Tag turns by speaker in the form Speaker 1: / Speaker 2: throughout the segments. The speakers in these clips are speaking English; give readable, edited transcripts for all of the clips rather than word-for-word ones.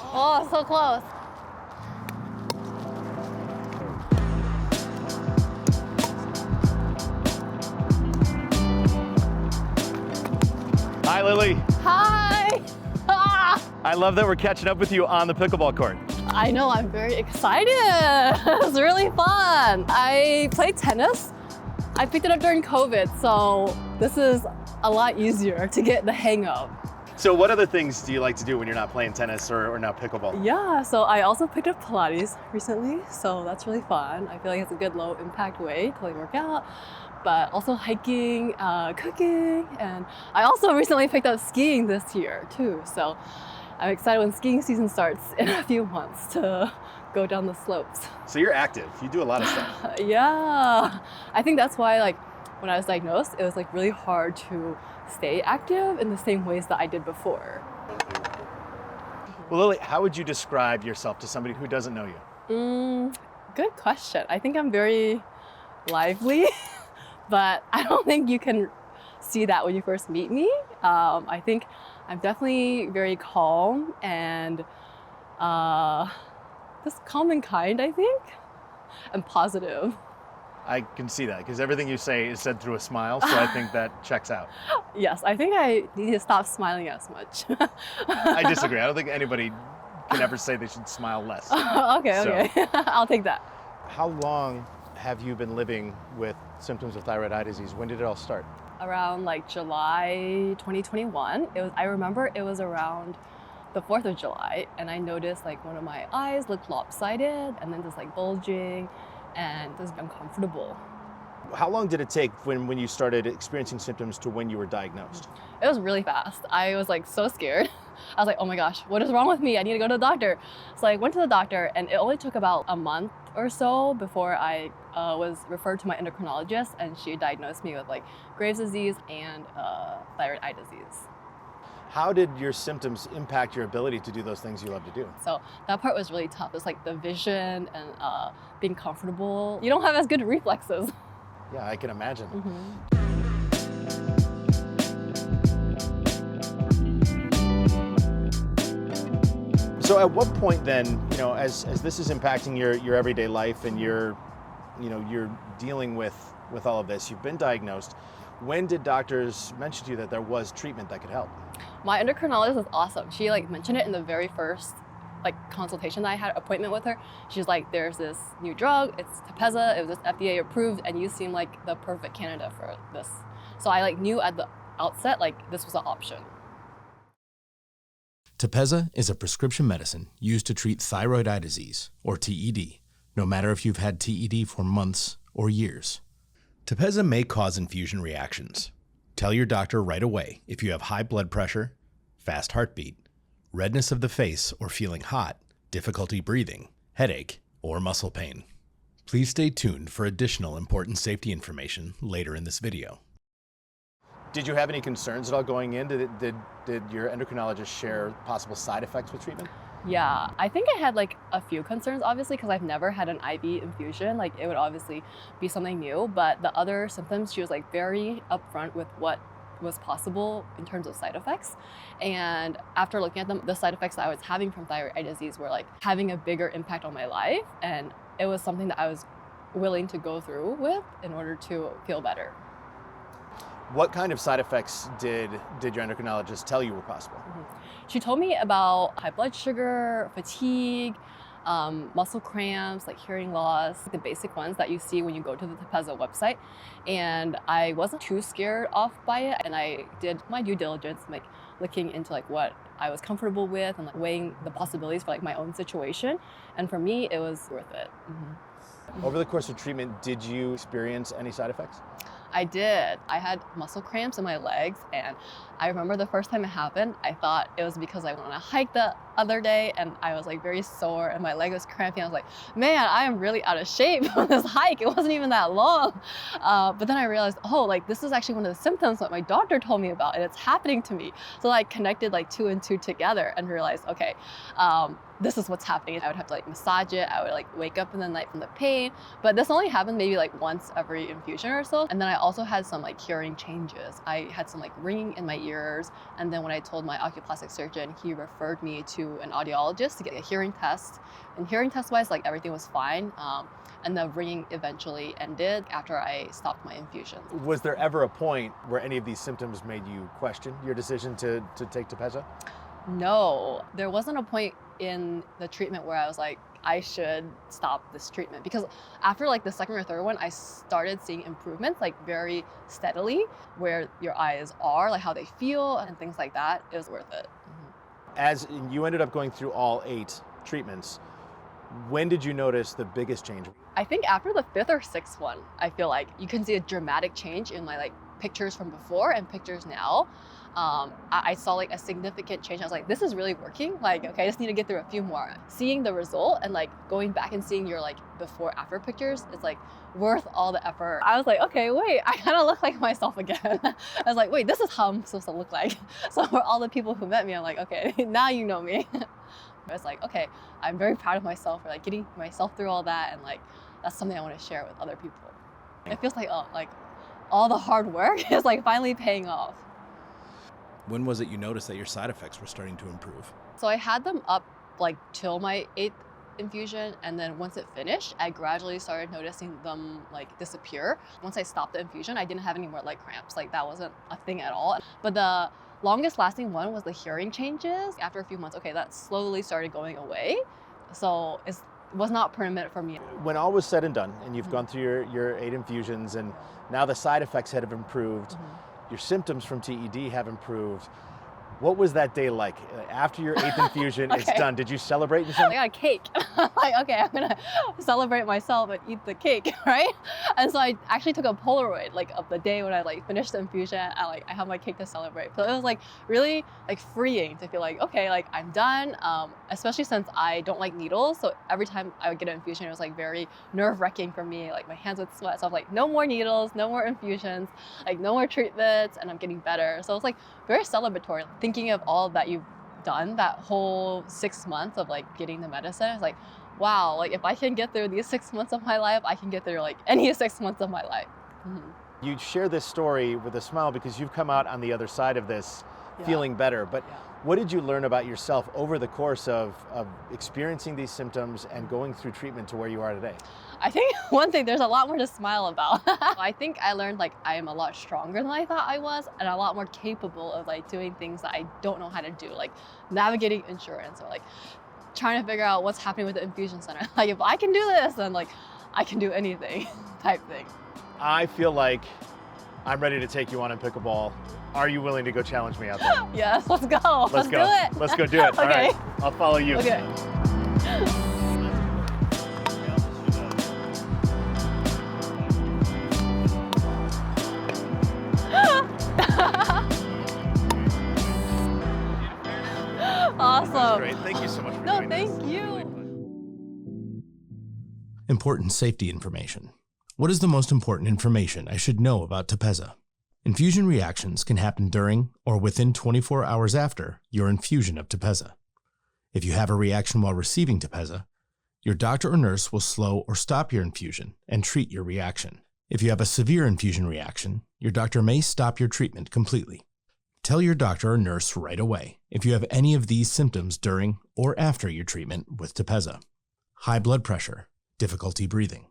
Speaker 1: Oh, so close.
Speaker 2: Hi, Lily.
Speaker 1: Hi. Ah,
Speaker 2: I love that we're catching up with you on the pickleball court.
Speaker 1: I know, I'm very excited. It's really fun. I play tennis. I picked it up during COVID, so this is a lot easier to get the hang of.
Speaker 2: So what other things do you like to do when you're not playing tennis or now pickleball?
Speaker 1: Yeah, so I also picked up Pilates recently, so that's really fun. I feel like it's a good low impact way to like work out, but also hiking, cooking, and I also recently picked up skiing this year too. So I'm excited when skiing season starts in a few months to go down the slopes.
Speaker 2: So you're active. You do a lot of stuff.
Speaker 1: Yeah, I think that's why like when I was diagnosed, it was like really hard to stay active in the same ways that I did before.
Speaker 2: Well, Lily, how would you describe yourself to somebody who doesn't know you?
Speaker 1: Good question. I think I'm very lively, but I don't think you can see that when you first meet me. I think I'm definitely very calm and just calm and kind, I think, and positive.
Speaker 2: I can see that because everything you say is said through a smile, so I think that checks out.
Speaker 1: Yes, I think I need to stop smiling as much.
Speaker 2: I disagree. I don't think anybody can ever say they should smile less.
Speaker 1: Okay. I'll take that.
Speaker 2: How long have you been living with symptoms of thyroid eye disease? When did it all start?
Speaker 1: Around like July 2021. I remember it was around the 4th of July, and I noticed like one of my eyes looked lopsided and then just like bulging and just uncomfortable.
Speaker 2: How long did it take when you started experiencing symptoms to when you were diagnosed?
Speaker 1: It was really fast. I was like so scared. I was like, oh my gosh, what is wrong with me? I need to go to the doctor. So I went to the doctor, and it only took about a month or so before I was referred to my endocrinologist, and she diagnosed me with like Graves' disease and thyroid eye disease.
Speaker 2: How did your symptoms impact your ability to do those things you love to do?
Speaker 1: So that part was really tough. It's like the vision and being comfortable. You don't have as good reflexes.
Speaker 2: Yeah, I can imagine. So at what point then, as this is impacting your everyday life and you're dealing with all of this, you've been diagnosed, when did doctors mention to you that there was treatment that could help?
Speaker 1: My endocrinologist was awesome. She like mentioned it in the very first like consultation that I had, appointment with her. She's like, there's this new drug, it's TEPEZZA, it was just FDA approved, and you seem like the perfect candidate for this. So I like knew at the outset like this was an option.
Speaker 3: TEPEZZA is a prescription medicine used to treat thyroid eye disease, or TED, no matter if you've had TED for months or years. TEPEZZA may cause infusion reactions. Tell your doctor right away if you have high blood pressure, fast heartbeat, redness of the face or feeling hot, difficulty breathing, headache, or muscle pain. Please stay tuned for additional important safety information later in this video.
Speaker 2: Did you have any concerns at all going in? Did your endocrinologist share possible side effects with treatment?
Speaker 1: Yeah, I think I had like a few concerns, obviously, because I've never had an IV infusion. Like it would obviously be something new, but the other symptoms, she was like very upfront with what was possible in terms of side effects. And after looking at them, the side effects that I was having from thyroid eye disease were like having a bigger impact on my life. And it was something that I was willing to go through with in order to feel better.
Speaker 2: What kind of side effects did your endocrinologist tell you were possible?
Speaker 1: She told me about high blood sugar, fatigue, muscle cramps, like hearing loss, the basic ones that you see when you go to the TEPEZZA website. And I wasn't too scared off by it, and I did my due diligence, like looking into like what I was comfortable with and like weighing the possibilities for like my own situation. And for me, it was worth it.
Speaker 2: Over the course of treatment, did you experience any side effects?
Speaker 1: I did. I had muscle cramps in my legs, and I remember the first time it happened, I thought it was because I went on a hike the other day and I was like very sore and my leg was cramping. I was like, man, I am really out of shape on this hike. It wasn't even that long. But then I realized, oh, like this is actually one of the symptoms that my doctor told me about, and it's happening to me. So I connected like 2 and 2 together and realized, okay, this is what's happening. I would have to like massage it. I would like wake up in the night from the pain. But this only happened maybe like once every infusion or so. And then I also had some like hearing changes. I had some like ringing in my ears. And then when I told my oculoplastic surgeon, he referred me to an audiologist to get a hearing test. And hearing test wise, like everything was fine. And the ringing eventually ended after I stopped my infusion.
Speaker 2: Was there ever a point where any of these symptoms made you question your decision to take TEPEZZA?
Speaker 1: No, there wasn't a point in the treatment where I was like, I should stop this treatment, because after like the second or third one, I started seeing improvements like very steadily, where your eyes are, like how they feel and things like that. It was worth it.
Speaker 2: As you ended up going through all 8 treatments, when did you notice the biggest change?
Speaker 1: I think after the 5th or 6th one, I feel like you can see a dramatic change in my like pictures from before and pictures now. I saw like a significant change. I was like, this is really working. Like, okay, I just need to get through a few more. Seeing the result and like going back and seeing your like before after pictures is like worth all the effort. I was like, okay, wait, I kind of look like myself again. I was like, wait, this is how I'm supposed to look like. So for all the people who met me, I'm like, okay, now you know me. It's like, okay, I'm very proud of myself for like getting myself through all that, and like that's something I want to share with other people. It feels like, oh, like all the hard work is like finally paying off.
Speaker 3: When was it you noticed that your side effects were starting to improve?
Speaker 1: So I had them up like till my 8th infusion, and then once it finished, I gradually started noticing them like disappear. Once I stopped the infusion, I didn't have any more leg cramps. Like that wasn't a thing at all. But the longest lasting one was the hearing changes. After a few months, okay, that slowly started going away. So it was not permanent for me.
Speaker 2: When all was said and done, and you've gone through your 8 infusions, and now the side effects have improved, your symptoms from TED have improved, what was that day like? After your 8th infusion,
Speaker 1: Okay.
Speaker 2: it's done. Did you celebrate?
Speaker 1: I got a cake. I'm like, okay, I'm gonna celebrate myself and eat the cake, right? And so I actually took a Polaroid like of the day when I like finished the infusion. I have my cake to celebrate. So it was like really like freeing to feel like, okay, like I'm done. Especially since I don't like needles. So every time I would get an infusion, it was like very nerve-wracking for me. Like my hands would sweat. So I'm like, no more needles, no more infusions, like no more treatments, and I'm getting better. So it's like very celebratory. Thinking of all that you've done that whole 6 months of like getting the medicine, it's like, wow, like if I can get through these 6 months of my life, I can get through like any 6 months of my life.
Speaker 2: You share this story with a smile because you've come out on the other side of this feeling better. But what did you learn about yourself over the course of experiencing these symptoms and going through treatment to where you are today?
Speaker 1: I think one thing, there's a lot more to smile about. I think I learned like I am a lot stronger than I thought I was, and a lot more capable of like doing things that I don't know how to do, like navigating insurance or like trying to figure out what's happening with the infusion center. Like if I can do this, then like I can do anything type thing.
Speaker 2: I feel like I'm ready to take you on in pickleball. Are you willing to go challenge me out there?
Speaker 1: Yes, let's go.
Speaker 2: Let's go.
Speaker 1: Do it.
Speaker 2: Let's go do it.
Speaker 1: Okay.
Speaker 2: All right, I'll follow you.
Speaker 1: Okay. Awesome.
Speaker 2: Great. Thank you so much for
Speaker 1: No,
Speaker 2: doing this.
Speaker 1: thank you.
Speaker 3: Important safety information. What is the most important information I should know about TEPEZZA? Infusion reactions can happen during or within 24 hours after your infusion of TEPEZZA. If you have a reaction while receiving TEPEZZA, your doctor or nurse will slow or stop your infusion and treat your reaction. If you have a severe infusion reaction, your doctor may stop your treatment completely. Tell your doctor or nurse right away if you have any of these symptoms during or after your treatment with TEPEZZA. High blood pressure, difficulty breathing,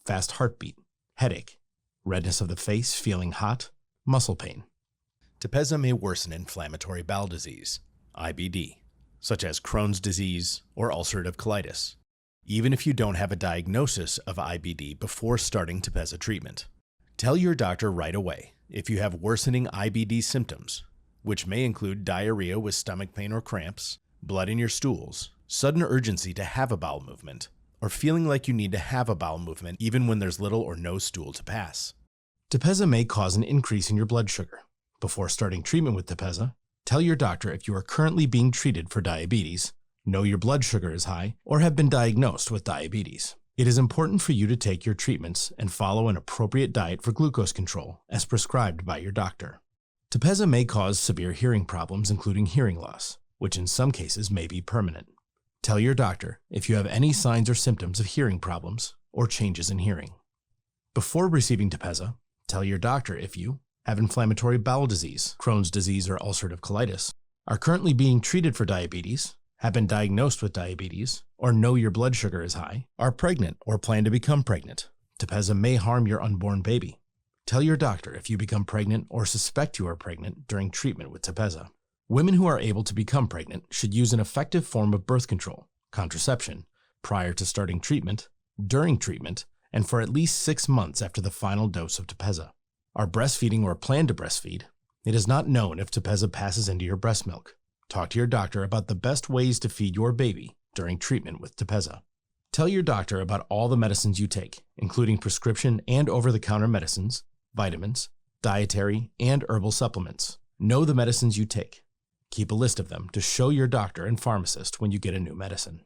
Speaker 3: fast heartbeat, headache, redness of the face, feeling hot, muscle pain. TEPEZZA may worsen inflammatory bowel disease, IBD, such as Crohn's disease or ulcerative colitis, even if you don't have a diagnosis of IBD before starting TEPEZZA treatment. Tell your doctor right away if you have worsening IBD symptoms, which may include diarrhea with stomach pain or cramps, blood in your stools, sudden urgency to have a bowel movement, or feeling like you need to have a bowel movement even when there's little or no stool to pass. TEPEZZA may cause an increase in your blood sugar. Before starting treatment with TEPEZZA, tell your doctor if you are currently being treated for diabetes, know your blood sugar is high, or have been diagnosed with diabetes. It is important for you to take your treatments and follow an appropriate diet for glucose control as prescribed by your doctor. TEPEZZA may cause severe hearing problems, including hearing loss, which in some cases may be permanent. Tell your doctor if you have any signs or symptoms of hearing problems or changes in hearing. Before receiving TEPEZZA, tell your doctor if you have inflammatory bowel disease, Crohn's disease, or ulcerative colitis, are currently being treated for diabetes, have been diagnosed with diabetes, or know your blood sugar is high, are pregnant or plan to become pregnant. TEPEZZA may harm your unborn baby. Tell your doctor if you become pregnant or suspect you are pregnant during treatment with TEPEZZA. Women who are able to become pregnant should use an effective form of birth control, contraception, prior to starting treatment, during treatment, and for at least 6 months after the final dose of TEPEZZA. Are breastfeeding or plan to breastfeed? It is not known if TEPEZZA passes into your breast milk. Talk to your doctor about the best ways to feed your baby during treatment with TEPEZZA. Tell your doctor about all the medicines you take, including prescription and over-the-counter medicines, vitamins, dietary, and herbal supplements. Know the medicines you take. Keep a list of them to show your doctor and pharmacist when you get a new medicine.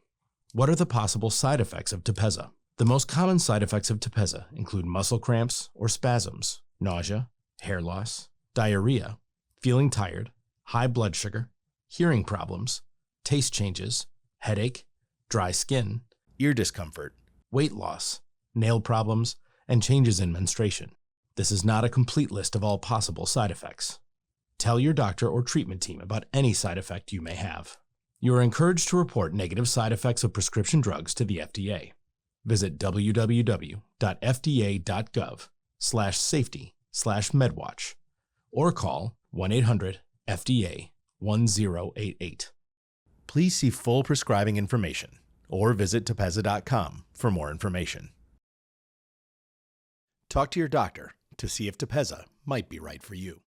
Speaker 3: What are the possible side effects of TEPEZZA? The most common side effects of TEPEZZA include muscle cramps or spasms, nausea, hair loss, diarrhea, feeling tired, high blood sugar, hearing problems, taste changes, headache, dry skin, ear discomfort, weight loss, nail problems, and changes in menstruation. This is not a complete list of all possible side effects. Tell your doctor or treatment team about any side effect you may have. You are encouraged to report negative side effects of prescription drugs to the FDA. Visit www.fda.gov/safety/medwatch or call 1-800-FDA-1088. Please see full prescribing information or visit TEPEZZA.com for more information. Talk to your doctor to see if TEPEZZA might be right for you.